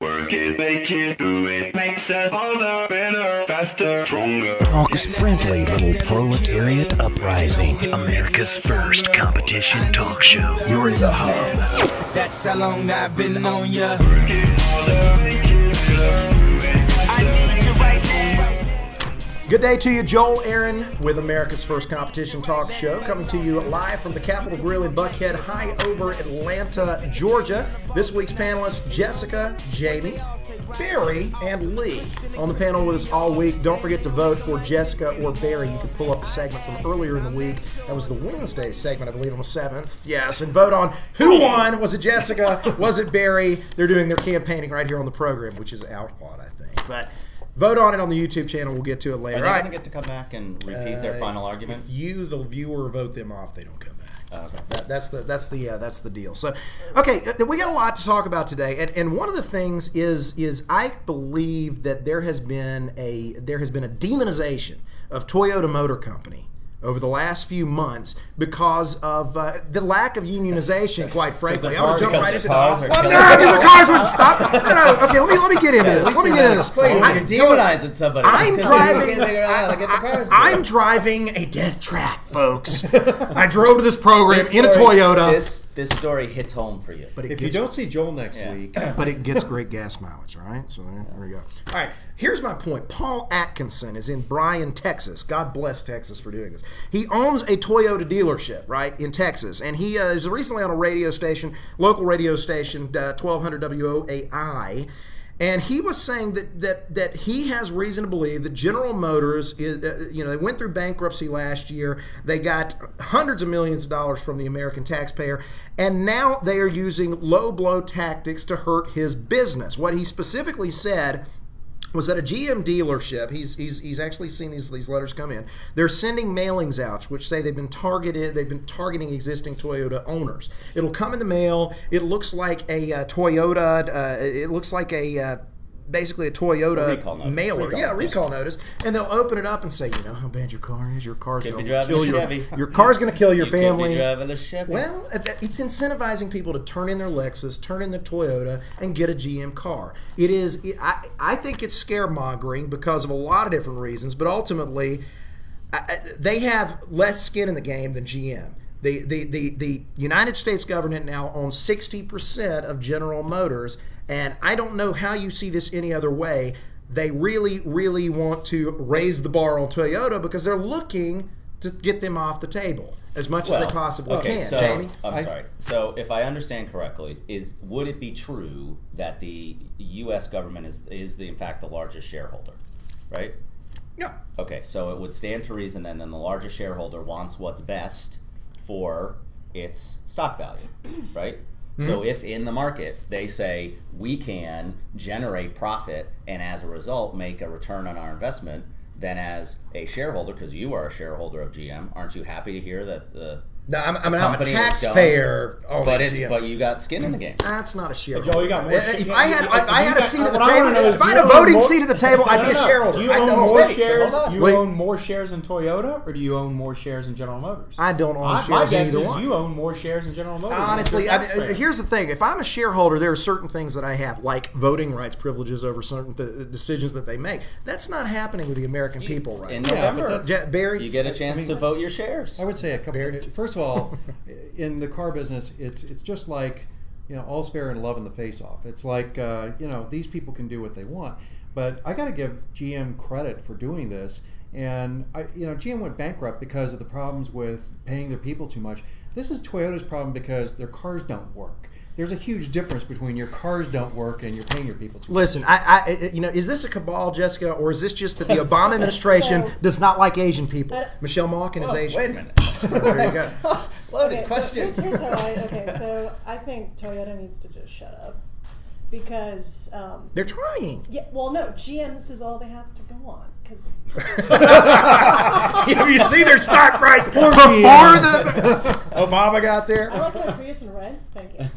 Work it, make it, do it, makes us harder, better, faster, stronger. Talk's friendly little proletariat uprising. America's first competition talk show. You're in the hub. That's how long I've been on ya. Work it harder, make it better, do it. I need you right now. Good day to you, Joel Aaron with America's First Competition Talk Show, coming to you live from the Capitol Grill in Buckhead, high over Atlanta, Georgia. This week's panelists, Jessica, Jamie, Barry, and Lee. On the panel with us all week. Don't forget to vote for Jessica or Barry. You can pull up a segment from earlier in the week. That was the Wednesday segment, I believe, on the 7th. Yes, and vote on who won. Was it Jessica? Was it Barry? They're doing their campaigning right here on the program, which is outlawed, I think. But vote on it on the YouTube channel. We'll get to it later. Are they going to get to come back and repeat their final argument? If you, the viewer, vote them off, they don't come back. Okay. That's the deal. So, okay, we got a lot to talk about today, and one of the things is I believe that there has been a demonization of Toyota Motor Company over the last few months because of the lack of unionization, quite frankly. I would jump right into that. Well, no, because the cars wouldn't stop. No, okay, let me get into this. You're demonizing somebody. I'm driving a death trap, folks. I drove to this program in a Toyota. This story hits home for you. But if you don't see Joel next week. But it gets great gas mileage, all right? So there we go. All right, here's my point. Paul Atkinson is in Bryan, Texas. God bless Texas for doing this. He owns a Toyota dealership, right, in Texas. And he was recently on a radio station, local radio station, 1200 WOAI. And he was saying that he has reason to believe that General Motors is, they went through bankruptcy last year. They got hundreds of millions of dollars from the American taxpayer, and now they are using low blow tactics to hurt his business. What he specifically said was that a GM dealership, he's actually seen these letters come in. They're sending mailings out which say they've been targeting existing Toyota owners. It'll come in the mail. It looks like a Toyota. It looks like basically a Toyota mailer. Recall notice. And they'll open it up and say, you know how bad your car is? Your car's going to kill your car's going to kill your family. Could be driving a Chevy. Well, it's incentivizing people to turn in their Lexus, turn in their Toyota, and get a GM car. It is. I think it's scaremongering because of a lot of different reasons, but ultimately, they have less skin in the game than GM. The United States government now owns 60% of General Motors, and I don't know how you see this any other way. They really, really want to raise the bar on Toyota because they're looking to get them off the table as much as they possibly can. So, Jamie? I'm sorry. So if I understand correctly, would it be true that the U.S. government is in fact the largest shareholder, right? Yeah. Okay, so it would stand to reason then the largest shareholder wants what's best for its stock value, right? Mm-hmm. So if in the market they say we can generate profit and as a result make a return on our investment, then as a shareholder, because you are a shareholder of GM, aren't you happy to hear that the No, I'm a taxpayer. But you got skin in the game. That's not a shareholder. Joe, you got more. If I had a seat at the table, if I had a voting seat at the table, I'd be a shareholder. Do you own more shares? You own more shares in Toyota, or do you own more shares in General Motors? I don't own shares in either one. My guess is you own more shares in General Motors. Honestly, here's the thing: if I'm a shareholder, there are certain things that I have, like voting rights privileges over certain decisions that they make. That's not happening with the American people right now. now. In November, Barry, you get a chance to vote your shares. I would say a couple. First of all, in the car business, it's just like, all's fair in love and the FaceOff. It's like, these people can do what they want. But I got to give GM credit for doing this. And, GM went bankrupt because of the problems with paying their people too much. This is Toyota's problem because their cars don't work. There's a huge difference between your cars don't work and you're paying your people too much. Listen, is this a cabal, Jessica, or is this just that the Obama administration does not like Asian people? Michelle Malkin is Asian. Wait a minute. So there you go. Loaded question. So here's how so I think Toyota needs to just shut up because they're trying. Yeah, well, no, GM, this is all they have to go on because you see their stock price before Obama got there. I like my Prius in red. Thank you.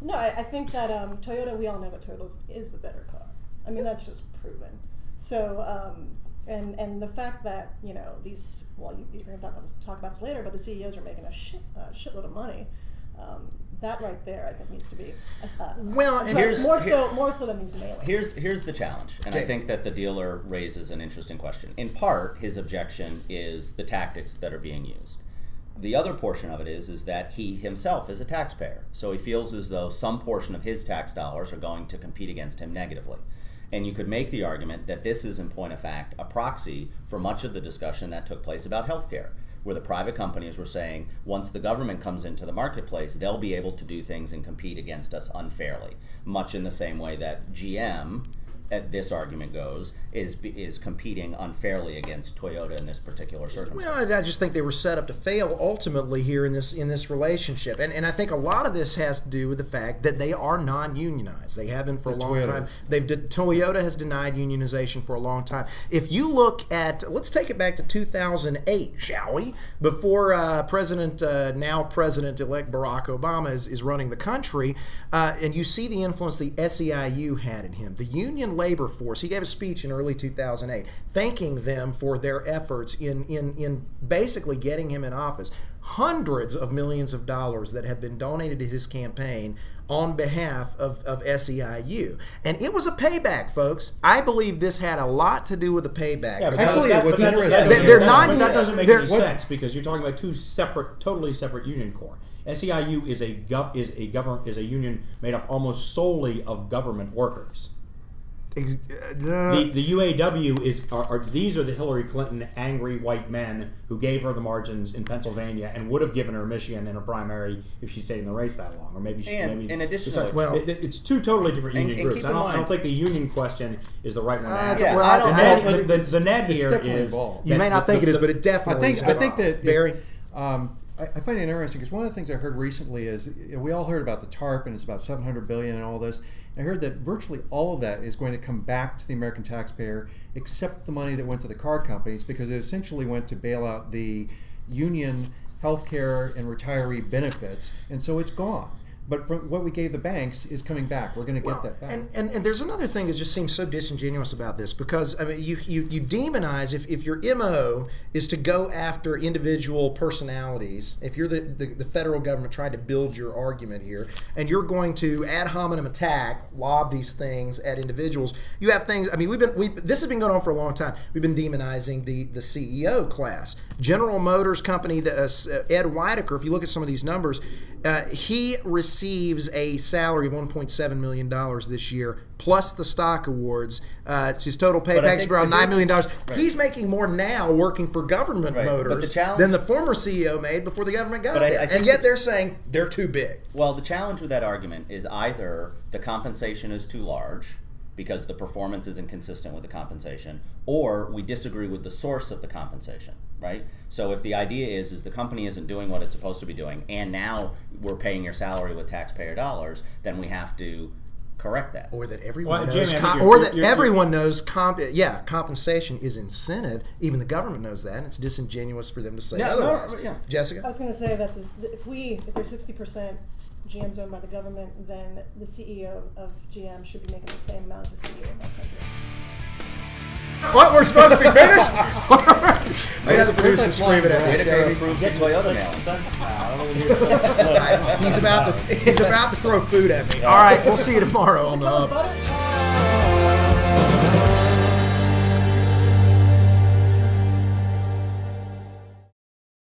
No, I think that Toyota. We all know that Toyota is the better car. I mean, that's just proven. So. And the fact that these you're going to talk about this later, but the CEOs are making a shitload of money. that right there, I think, needs to be Well, and Here's- more so than these mailings. Here's the challenge, and I Okay. think that the dealer raises an interesting question. In part, his objection is the tactics that are being used. The other portion of it is that he himself is a taxpayer, so he feels as though some portion of his tax dollars are going to compete against him negatively. And you could make the argument that this is, in point of fact, a proxy for much of the discussion that took place about healthcare, where the private companies were saying, once the government comes into the marketplace, they'll be able to do things and compete against us unfairly, much in the same way that GM, this argument goes, is competing unfairly against Toyota in this particular circumstance. Well, I just think they were set up to fail ultimately here in this relationship, and I think a lot of this has to do with the fact that they are non-unionized. They have been for a long time. Toyota has denied unionization for a long time. If you look at, let's take it back to 2008, shall we? Before now President-elect Barack Obama is running the country, and you see the influence the SEIU had in him. The union labor force. He gave a speech in early 2008 thanking them for their efforts in basically getting him in office. Hundreds of millions of dollars that have been donated to his campaign on behalf of SEIU. And it was a payback, folks. I believe this had a lot to do with the payback. Yeah, Actually, what's interesting- that doesn't make any they're- sense because you're talking about two totally separate union corps. SEIU is a union made up almost solely of government workers. The UAW these are the Hillary Clinton angry white men who gave her the margins in Pennsylvania and would have given her Michigan in a primary if she stayed in the race that long, or maybe she. And in addition, it's two totally different union and groups. keep in I don't mind- think the union question is the right one to ask. Yeah, well, I don't- The net it's here definitely is involved. You may not think it is, but it definitely is. I think that Barry. I find it interesting because one of the things I heard recently is we all heard about the TARP and it's about $700 billion and all this. I heard that virtually all of that is going to come back to the American taxpayer, except the money that went to the car companies, because it essentially went to bail out the union healthcare and retiree benefits, and so it's gone. But from what we gave the banks is coming back. We're going to get that back. And there's another thing that just seems so disingenuous about this, because I mean, you demonize if your MO is to go after individual personalities. If you're the federal government trying to build your argument here, and you're going to ad hominem attack, lob these things at individuals, you have things. I mean, this has been going on for a long time. We've been demonizing the CEO class. General Motors Company, Ed Whitaker. If you look at some of these numbers, he receives a salary of $1.7 million this year, plus the stock awards. His total pay package is around $9 million. Right. He's making more now working for government motors than the former CEO made before the government got there. And yet they're saying they're too big. Well, the challenge with that argument is either the compensation is too large because the performance isn't consistent with the compensation, or we disagree with the source of the compensation, right? So if the idea is the company isn't doing what it's supposed to be doing, and now we're paying your salary with taxpayer dollars, then we have to correct that. Or that everyone Well, knows, Jamie, everyone knows compensation is incentive. Even the government knows that, and it's disingenuous for them to say otherwise. Jessica? I was going to say that if there's 60% GM's owned by the government, then the CEO of GM should be making the same amount as the CEO of that company. What? We're supposed to be finished? I got the producer screaming at me. Whitaker approved the Toyota mailing. He's about to throw food at me. All right, we'll see you tomorrow on the Hub. Butter